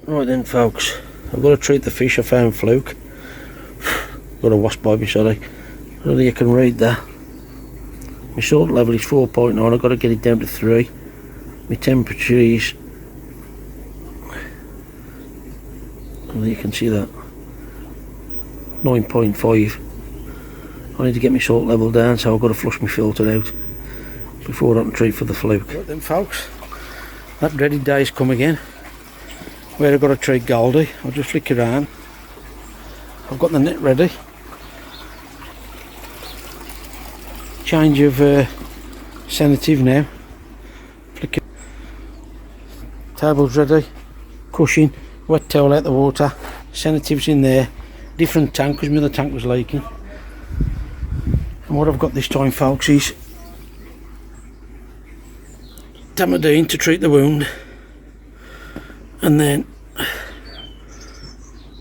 Right then folks, I've got to treat the fish I found fluke. Got a wasp by me, sorry. I don't know if you can read that. My salt level is 4.9, I've got to get it down to 3. My temperature is, well, you can see that, 9.5. I need to get my salt level down, so I've got to flush my filter out before I can treat for the fluke. Right then folks, that dreaded day's come again, where I've got to treat Goldie. I'll just flick around. I've got the net ready. Change of sedative now. Flick it. Table's ready. Cushion, wet towel out the water. Sedatives in there. Different tank because my other tank was leaking. And what I've got this time folks is Tamidine to treat the wound, and then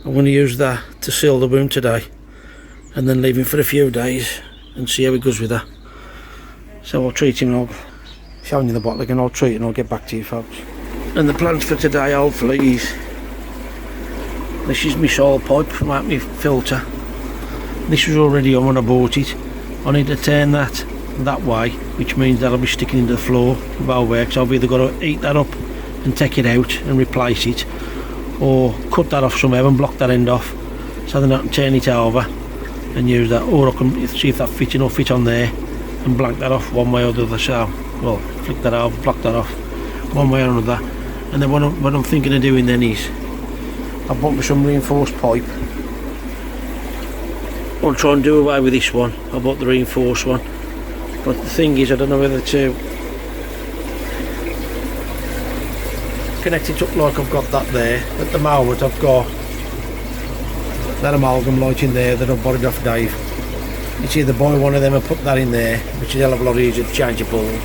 I'm going to use that to seal the wound today, and then leave him for a few days and see how he goes with that. So I'll treat him, and I'll show you the bottle again. I'll treat it and I'll get back to you folks. And the plans for today hopefully is, this is my salt pipe from out my filter. This was already on when I bought it. I need to turn that way, which means that'll be sticking into the floor while it works. I've either got to eat that up and take it out and replace it, or cut that off somehow and block that end off so then I can turn it over and use that, or I can see if that fitting will fit on there and blank that off one way or the other. So, well, flick that over, block that off one way or another. And then what I'm thinking of doing then is, I've bought me some reinforced pipe. I'll try and do away with this one. I bought the reinforced one, but the thing is I don't know whether to connect it up like I've got that there. At the moment I've got that amalgam light in there that I've borrowed off Dave. It's either buy one of them and put that in there, which is a hell of a lot easier to change a bulb,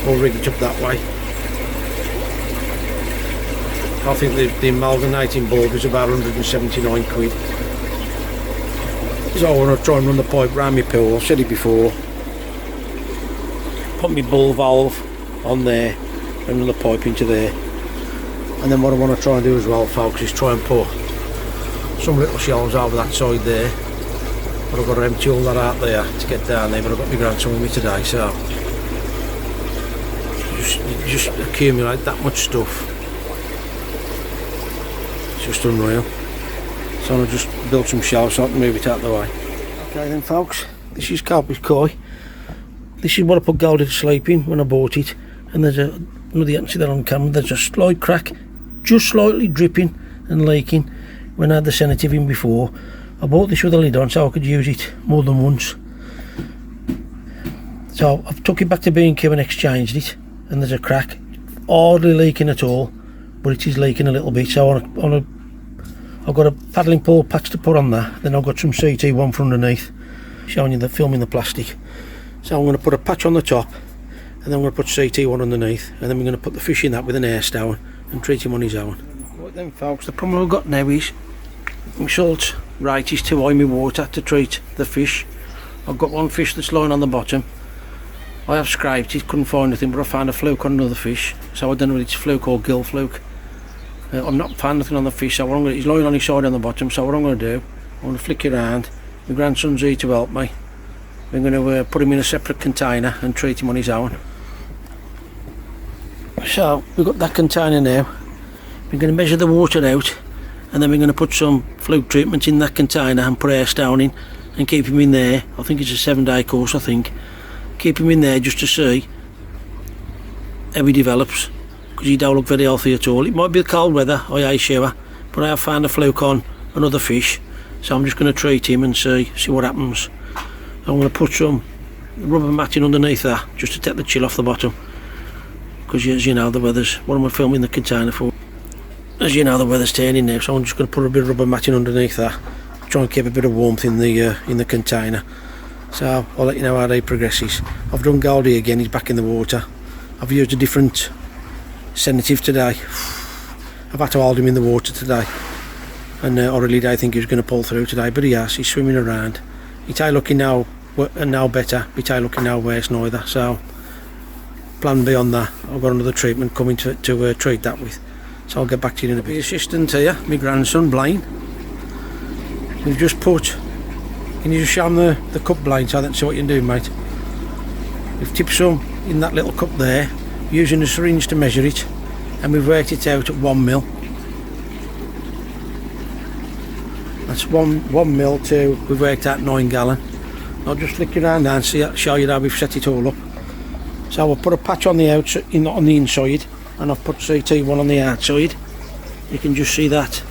or rig it up that way. I think the amalgamating bulb is about 179 quid. So I want to try and run the pipe round my pool. I've said it before. Put my bull valve on there and run the pipe into there. And then what I want to try and do as well folks is try and put some little shelves over that side there. But I've got to empty all that out there to get down there, but I've got my grandson with me today, so you just accumulate that much stuff. It's just unreal. So I'll just build some shelves so I can move it out of the way. Okay then folks, this is Carpet Koi. This is what I put Goldie to sleep in when I bought it, and there's another, you can see that on camera, there's a slight crack, just slightly dripping and leaking when I had the sedative in before. I bought this with a lid on so I could use it more than once. So I've took it back to B&Q and exchanged it, and there's a crack, hardly leaking at all, but it is leaking a little bit. So I've got a paddling pole patch to put on that, then I've got some CT1 for underneath, showing you the film in the plastic. So I'm going to put a patch on the top, and then I'm going to put CT1 underneath, and then we're going to put the fish in that with an air stone and treat him on his own. Right then folks, the problem I've got now is my salt rate is too high in my water to treat the fish. I've got one fish that's lying on the bottom. I have scraped it, couldn't find anything, but I found a fluke on another fish, so I don't know whether it's fluke or gill fluke. I'm not finding nothing on the fish, so he's lying on his side on the bottom, so what I'm going to do, I'm going to flick it around. My grandson's here to help me. I'm going to put him in a separate container and treat him on his own. So we've got that container now. We're going to measure the water out, and then we're going to put some fluke treatment in that container and put air stone in and keep him in there. I think it's a 7-day course, I think. Keep him in there just to see how he develops, because he don't look very healthy at all. It might be the cold weather, I ice shower, but I have found a fluke on another fish, so I'm just going to treat him and see what happens. I'm going to put some rubber matting underneath that just to take the chill off the bottom, because as you know the weather's, what am I filming the container for? As you know the weather's turning now, so I'm just going to put a bit of rubber matting underneath that, try and keep a bit of warmth in the container. So I'll let you know how day progresses. I've done Goldie again, he's back in the water. I've used a different sedative today. I've had to hold him in the water today, and I really don't think he was going to pull through today, but he has. He's swimming around. He's looking now better, but he's looking now worse neither. So plan B on that. I've got another treatment coming to treat that with. So I'll get back to you in a bit. The assistant here, my grandson, Blaine. We've just put, can you just show him the cup, Blaine, so I can see what you're doing, mate? We've tipped some in that little cup there, using a syringe to measure it, and we've worked it out at 1 mil. That's 1 mil to, we've worked out 9 gallon. I'll just flick you around now and show you how we've set it all up. So I'll put a patch on the outside, on the inside, and I've put CT1 on the outside. You can just see that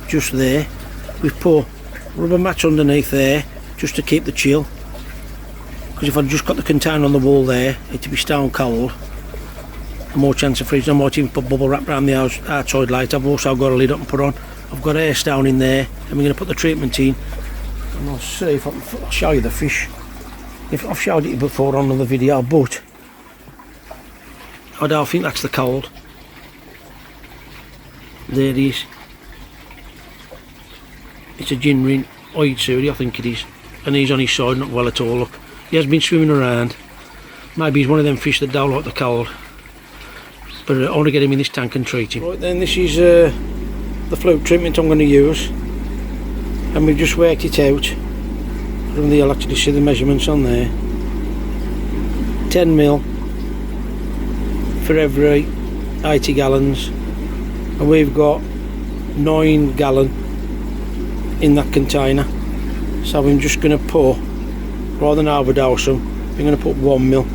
just there. We've put rubber mats underneath there just to keep the chill, because if I'd just got the container on the wall there, it'd be stone cold. More chance of freezing. I might even put bubble wrap around the outside light. I've also got a lid up and put on. I've got air down in there, and we're going to put the treatment in, and I'll see if I'll show you the fish. If I've showed it before on the video, but I don't think that's the cold. There it is. It's a gin ring eyed suri, I think it is, and he's on his side, not well at all. Look, he has been swimming around. Maybe he's one of them fish that don't like the cold, but I want to get him in this tank and treat him. Right then, this is the fluke treatment I'm going to use, and we've just worked it out from the, you'll actually see the measurements on there. 10 mil for every 80 gallons, and we've got 9 gallon in that container. So I'm just going to pour, rather than overdose them, I'm going to put 1 mil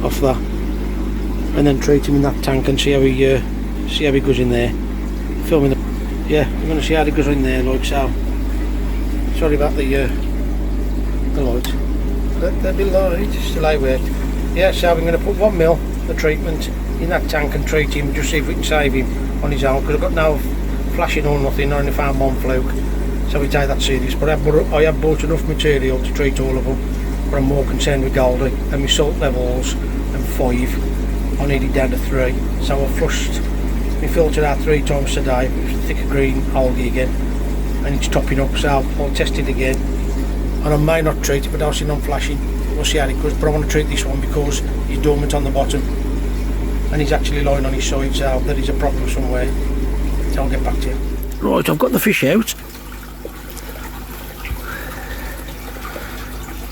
off that, and then treat him in that tank and see how he goes in there. Filming the, yeah, I'm going to see how it goes in there, like so. Sorry about the light. That'll be light, still I worked. Yeah, so I'm going to put 1 mil the treatment in that tank and treat him, just see if we can save him on his own, because I've got no flashing or nothing. I only found 1 fluke, so we take that serious. But I have bought enough material to treat all of them, but I'm more concerned with Goldie and my salt levels, and 5 I need it down to 3. So I flushed my filter out 3 times today with thicker green algae again, and it's topping up, so I'll test it again, and I may not treat it, but I'll see non-flashing. We'll see how it goes, but I want to treat this one because he's dormant on the bottom and he's actually lying on his side, so there is a problem somewhere. So I'll get back to you. Right, I've got the fish out.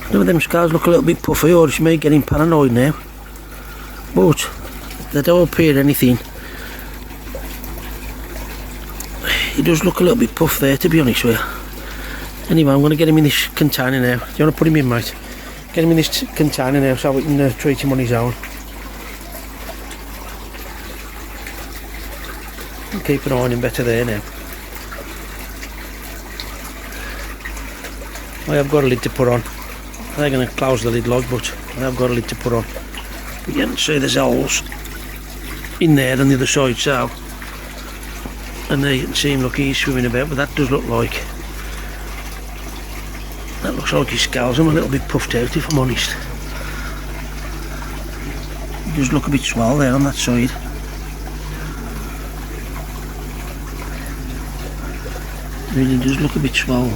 Some of them scars look a little bit puffy, or it's me getting paranoid now, but they don't appear anything. He does look a little bit puffed there, to be honest with you. Anyway, I'm going to get him in this container now. Do you want to put him in, mate? Get him in this container now so we can treat him on his own. And keep an eye on him better there now. I have got a lid to put on. They're going to close the lid like, but I have got a lid to put on. But you can see there's holes in there on the other side, so. And there you can see him, look, he's swimming about, but that does look like, that looks like his scales. I'm a little bit puffed out, if I'm honest. He does look a bit swell there on that side. Really does look a bit swell.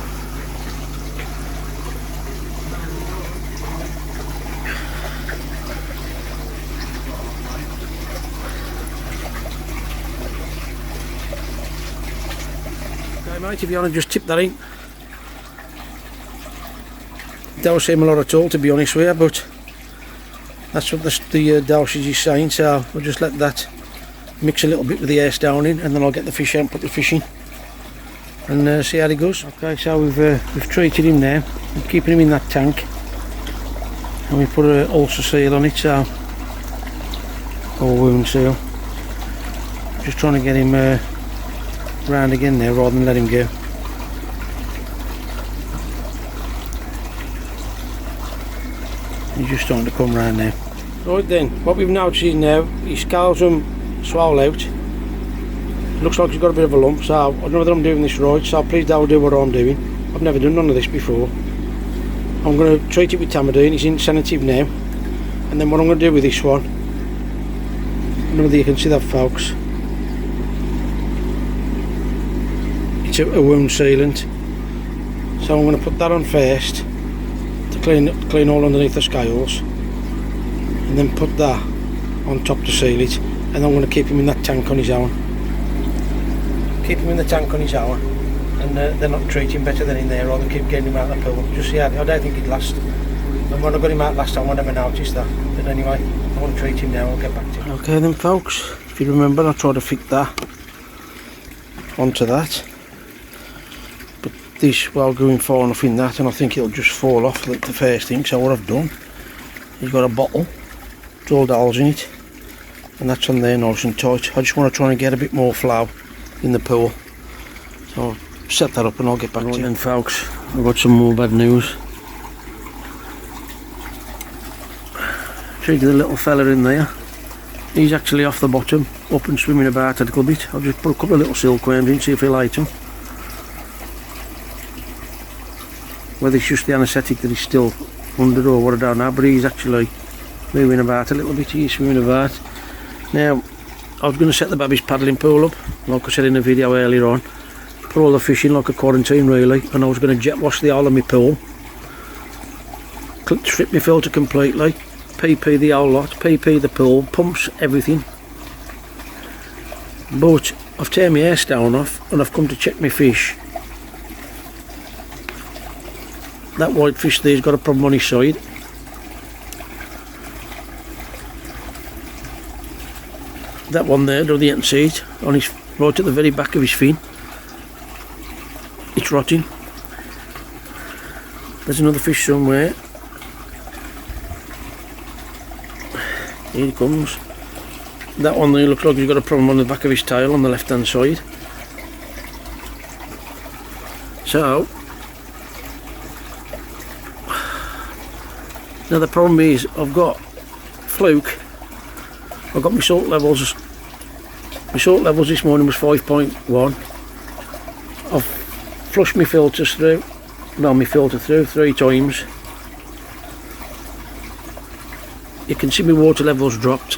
Okay, mate, if you want to just tip that in. Don't seem a lot at all, to be honest with you, but that's what the dosage is saying, so we'll just let that mix a little bit with the air down in, and then I'll get the fish out and put the fish in and see how it goes. Okay, so we've treated him now. We're keeping him in that tank, and we put an ulcer seal on it, so, or wound seal. Just trying to get him round again there rather than let him go. He's just starting to come round now. Right then, what we've noticed now, his scales swell out. Looks like he's got a bit of a lump, so I don't know whether I'm doing this right, so please don't do what I'm doing. I've never done none of this before. I'm going to treat it with Tamadine. He's in sedative now, and then what I'm going to do with this one, I don't know whether you can see that, folks, it's a wound sealant, so I'm going to put that on first to clean all underneath the scales, and then put that on top to seal it, and I'm going to keep him in that tank on his own. keep him in the tank on his hour, and they're not treating better than in there, or they keep getting him out of the pool. Just see, I don't think he'd last. And when I got him out last time, I never noticed that. But anyway, I want to treat him now. I'll get back to him. Okay then, folks. If you remember, I tried to fit that onto that, but this well going far enough in that, and I think it'll just fall off the first thing. So what I've done, he's got a bottle, drilled holes in it, and that's on there nice and tight. I just want to try and get a bit more flow in the pool, so I'll set that up and I'll get back to you. Then, folks, I've got some more bad news. See the little fella in there, he's actually off the bottom, up and swimming about a little bit. I'll just put a couple of little silkworms in, see if he'll eat them. Whether it's just the anaesthetic that he's still under or what, I don't know, but he's actually moving about a little bit. He's swimming about. Now, I was going to set the baby's paddling pool up, like I said in the video earlier on, put all the fish in like a quarantine really, and I was going to jet wash the whole of my pool, strip my filter completely, PP the whole lot, PP the pool, pumps, everything. But I've turned my air down off and I've come to check my fish. That white fish there's got a problem on his side. That one there, the other see it, on his, right at the very back of his fin. It's rotting. There's another fish somewhere. Here he comes. That one there looks like he's got a problem on the back of his tail on the left hand side. So now the problem is I've got fluke. I've got my salt levels. My salt levels this morning was 5.1. I've flushed my filters through. No, my filter through 3 times. You can see my water levels dropped.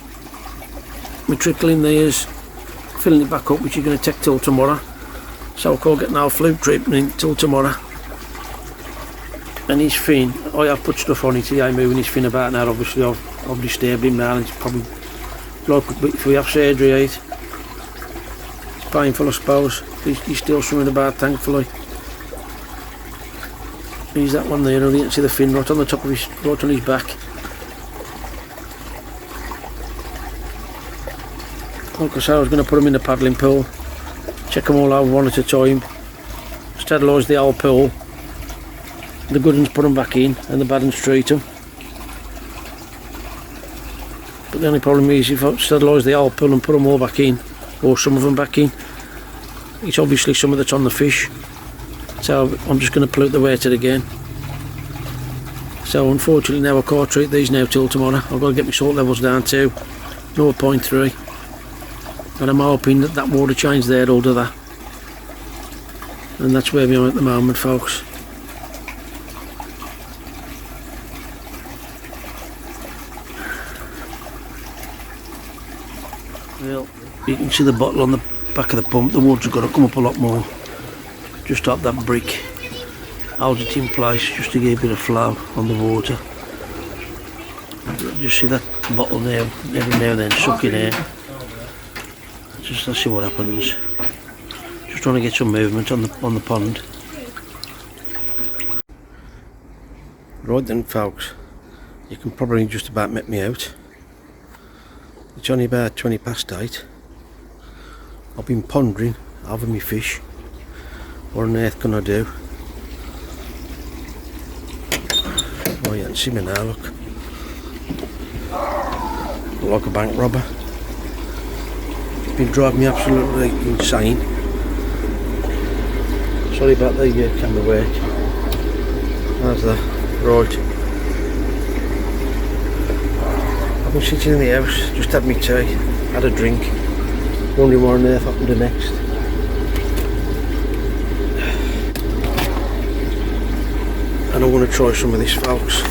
My trickle in there is filling it back up, which is going to take till tomorrow. So I can't get no fluke treatment till tomorrow. And his fin, I have put stuff on it. He ain't moving his fin about now. Obviously, I've disturbed him now, and it's probably like if we have surgery, it's painful, I suppose. He's still swimming about, thankfully. He's that one there. You can see the fin right on the top of his, right on his back. Like I said, I was going to put them in the paddling pool, check them all over one at a time, sterilise the whole pool, the good ones put them back in and the bad ones treat them. But the only problem is if I sterilise the whole pool and put them all back in, or some of them back in, it's obviously some of that's on the fish, so I'm just going to pollute the water again. So unfortunately now I can't treat these now till tomorrow. I've got to get my salt levels down to 0.3. And I'm hoping that that water change there will do that. And that's where we are at the moment, folks. Well, you can see the bottle on the back of the pump. The water's got to come up a lot more. Just up that brick. Hold it in place just to get a bit of flow on the water. Just see that bottle there, every now and then sucking air. Just let's see what happens. Just trying to get some movement on the pond. Right then, folks, you can probably just about make me out. It's only about 20 past 8. I've been pondering over my fish. What on earth can I do? Oh, you can see me now, look. Like a bank robber. Been driving me absolutely insane. Sorry about the camera work. How's that? Right. I've been sitting in the house, just had my tea, had a drink, wondering what on earth I can do next. And I want to try some of this, folks.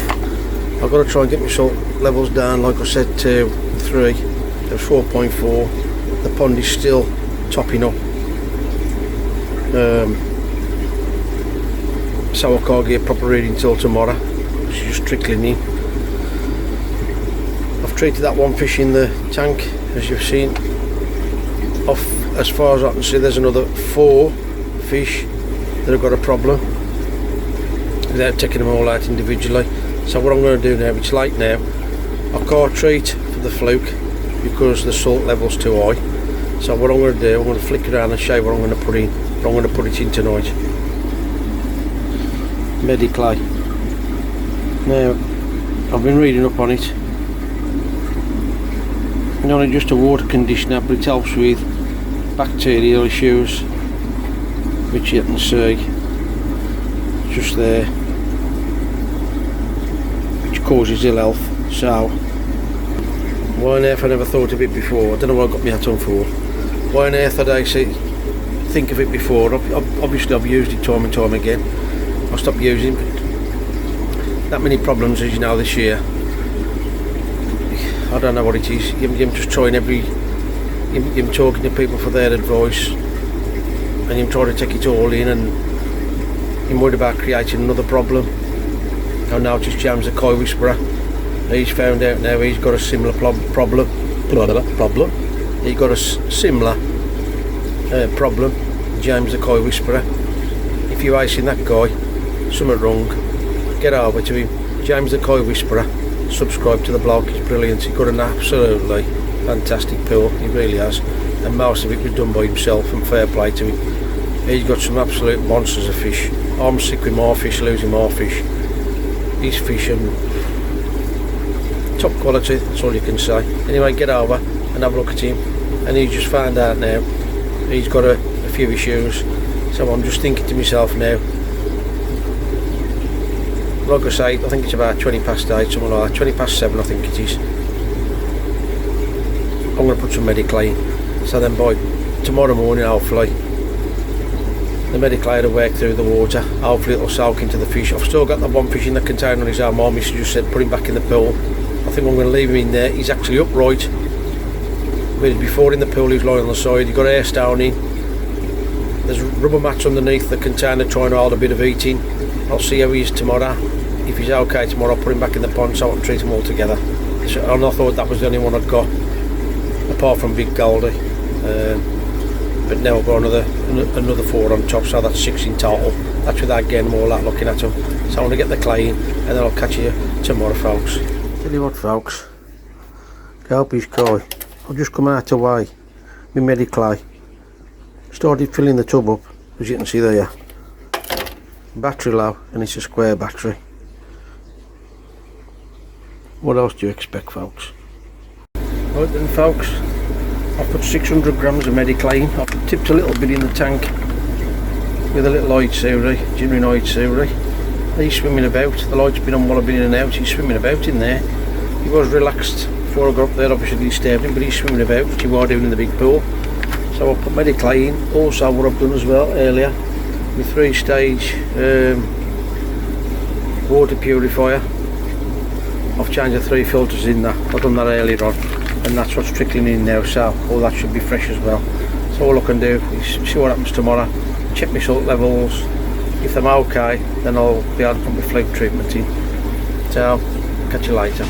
I've got to try and get my salt levels down, like I said, to 3. There's 4.4. The pond is still topping up, so I can't get a proper reading till tomorrow. It's just trickling in. I've treated that one fish in the tank, as you've seen, off as far as I can see, there's another 4 fish that have got a problem without taking them all out individually. So what I'm going to do now, it's late now, I can't treat for the fluke because the salt level's too high. So what I'm going to do, I'm going to flick around and show you what I'm going to put in. But I'm going to put it in tonight. Mediclay. Now, I've been reading up on it. Not only just a water conditioner, but it helps with bacterial issues, which you can see just there, which causes ill health. So why on earth I never thought of it before? I don't know what I got my hat on for. Why on earth did I think of it before? Obviously I've used it time and time again. I stopped using it. That many problems as you know this year. I don't know what it is. You're just trying you're talking to people for their advice, and you're trying to take it all in, and you're worried about creating another problem. I noticed James the Koi Whisperer, he's found out now he's got a similar problem. He got a similar problem, James the Koi Whisperer. If you're icing that guy, something wrong, get over to him. James the Koi Whisperer, subscribe to the blog, he's brilliant. He's got an absolutely fantastic pool, he really has, and most of it was done by himself, and fair play to him. He's got some absolute monsters of fish. I'm sick with my fish, losing my fish. He's fishing top quality, that's all you can say. Anyway, get over and have a look at him, and he's just found out now he's got a few issues. So I'm just thinking to myself now, like I say, I think it's about 20 past 8, something like that, 20 past 7 I think it is. I'm going to put some Mediclay in, so then by tomorrow morning hopefully the Mediclay will work through the water, hopefully it'll soak into the fish. I've still got that one fish in the container on his arm. My missus just said put him back in the pool. I think I'm going to leave him in there. He's actually upright, whereas before in the pool he was lying on the side. You've got air down in, there's rubber mats underneath the container trying to hold a bit of heat in. I'll see how he is tomorrow. If he's okay tomorrow, I'll put him back in the pond so I can treat them all together. So, and I thought that was the only one I'd got apart from Big Goldie, but now I've got another 4 on top, so that's 6 in total. That's without getting them all out looking at them. So I want to get the clay in, and then I'll catch you tomorrow, folks. Tell you what, folks, to help his koi, I've just come out away with Mediclay, started filling the tub up, as you can see there. Battery low, and it's a square battery. What else do you expect, folks? Right then, folks, I've put 600 grams of Mediclay in. I've tipped a little bit in the tank with a little Oitsuri, genuine Oitsuri. He's swimming about. The light's been on while I've been in and out. He's swimming about in there. He was relaxed before I got up there, obviously disturbed him, but he's swimming about, which he was doing in the big pool. So I'll put Mediclay in. Also what I've done as well earlier, with 3-stage water purifier. I've changed the 3 filters in that. I've done that earlier on, and that's what's trickling in now, so all that should be fresh as well. So all I can do is see what happens tomorrow, check my salt levels. If I'm okay, then I'll be able to put my fluke treatment in. So catch you later.